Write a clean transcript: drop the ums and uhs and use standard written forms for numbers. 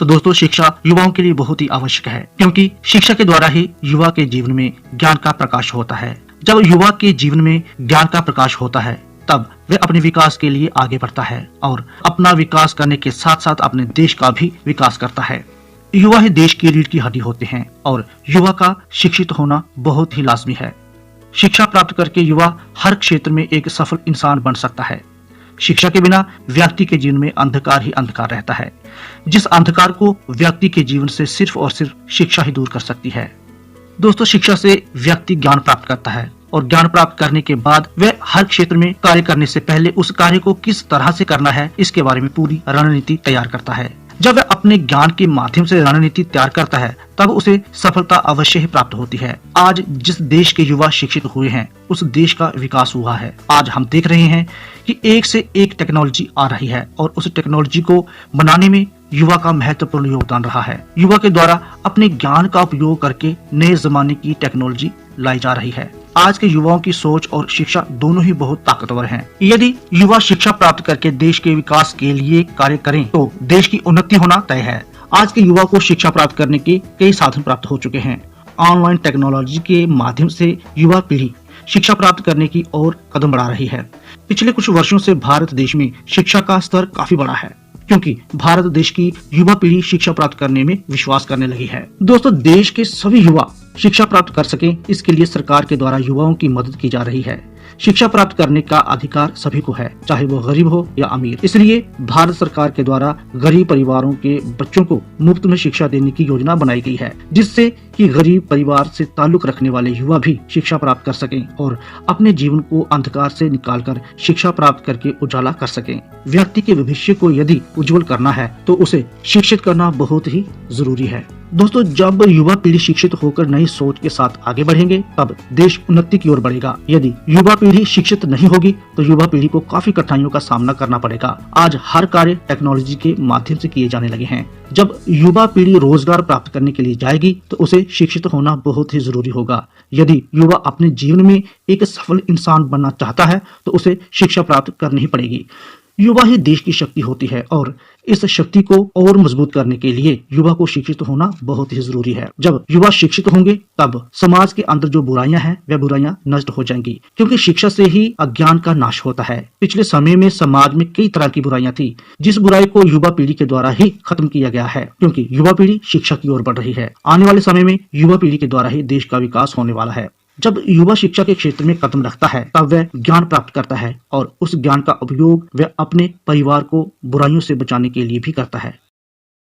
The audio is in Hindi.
तो दोस्तों शिक्षा युवाओं के लिए बहुत ही आवश्यक है, क्योंकि शिक्षा के द्वारा ही युवा के जीवन में ज्ञान का प्रकाश होता है। जब युवा के जीवन में ज्ञान का प्रकाश होता है तब वह अपने विकास के लिए आगे बढ़ता है और अपना विकास करने के साथ साथ अपने देश का भी विकास करता है। युवा ही देश की रीढ़ की हड्डी होते हैं और युवा का शिक्षित होना बहुत ही लाजमी है। शिक्षा प्राप्त करके युवा हर क्षेत्र में एक सफल इंसान बन सकता है। शिक्षा के बिना व्यक्ति के जीवन में अंधकार ही अंधकार रहता है, जिस अंधकार को व्यक्ति के जीवन से सिर्फ और सिर्फ शिक्षा ही दूर कर सकती है। दोस्तों शिक्षा से व्यक्ति ज्ञान प्राप्त करता है और ज्ञान प्राप्त करने के बाद वह हर क्षेत्र में कार्य करने से पहले उस कार्य को किस तरह से करना है इसके बारे में पूरी रणनीति तैयार करता है। जब वह अपने ज्ञान के माध्यम से रणनीति तैयार करता है तब उसे सफलता अवश्य ही प्राप्त होती है। आज जिस देश के युवा शिक्षित हुए हैं उस देश का विकास हुआ है। आज हम देख रहे हैं कि एक से एक टेक्नोलॉजी आ रही है और उस टेक्नोलॉजी को बनाने में युवा का महत्वपूर्ण योगदान रहा है। युवा के द्वारा अपने ज्ञान का उपयोग करके नए जमाने की टेक्नोलॉजी लाई जा रही है। आज के युवाओं की सोच और शिक्षा दोनों ही बहुत ताकतवर हैं। यदि युवा शिक्षा प्राप्त करके देश के विकास के लिए कार्य करें तो देश की उन्नति होना तय है। आज के युवा को शिक्षा प्राप्त करने के कई साधन प्राप्त हो चुके हैं। ऑनलाइन टेक्नोलॉजी के माध्यम से युवा पीढ़ी शिक्षा प्राप्त करने की ओर कदम बढ़ा रही है। पिछले कुछ वर्षों से भारत देश में शिक्षा का स्तर काफी बढ़ा है, क्योंकि भारत देश की युवा पीढ़ी शिक्षा प्राप्त करने में विश्वास करने लगी है। दोस्तों देश के सभी युवा शिक्षा प्राप्त कर सकें, इसके लिए सरकार के द्वारा युवाओं की मदद की जा रही है। शिक्षा प्राप्त करने का अधिकार सभी को है, चाहे वो गरीब हो या अमीर। इसलिए भारत सरकार के द्वारा गरीब परिवारों के बच्चों को मुफ्त में शिक्षा देने की योजना बनाई गई है, जिससे कि गरीब परिवार से ताल्लुक रखने वाले युवा भी शिक्षा प्राप्त कर सकें और अपने जीवन को अंधकार से निकालकर शिक्षा प्राप्त करके उजाला कर सकें। व्यक्ति के भविष्य को यदि उज्जवल करना है तो उसे शिक्षित करना बहुत ही जरूरी है। दोस्तों जब युवा पीढ़ी शिक्षित होकर नई सोच के साथ आगे बढ़ेंगे तब देश उन्नति की ओर बढ़ेगा। यदि युवा पीढ़ी शिक्षित नहीं होगी तो युवा पीढ़ी को काफी कठिनाइयों का सामना करना पड़ेगा। आज हर कार्य टेक्नोलॉजी के माध्यम से किए जाने लगे हैं। जब युवा पीढ़ी रोजगार प्राप्त करने के लिए जाएगी तो उसे शिक्षित होना बहुत ही जरूरी होगा। यदि युवा अपने जीवन में एक सफल इंसान बनना चाहता है तो उसे शिक्षा प्राप्त करनी ही पड़ेगी। युवा ही देश की शक्ति होती है और इस शक्ति को और मजबूत करने के लिए युवा को शिक्षित होना बहुत ही जरूरी है। जब युवा शिक्षित होंगे तब समाज के अंदर जो बुराइयां हैं वह बुराइयां नष्ट हो जाएंगी, क्योंकि शिक्षा से ही अज्ञान का नाश होता है। पिछले समय में समाज में कई तरह की बुराइयां थी, जिस बुराई को युवा पीढ़ी के द्वारा ही खत्म किया गया है, क्योंकि युवा पीढ़ी शिक्षा की ओर बढ़ रही है। आने वाले समय में युवा पीढ़ी के द्वारा ही देश का विकास होने वाला है। जब युवा शिक्षा के क्षेत्र में कदम रखता है तब वह ज्ञान प्राप्त करता है और उस ज्ञान का उपयोग वह अपने परिवार को बुराइयों से बचाने के लिए भी करता है।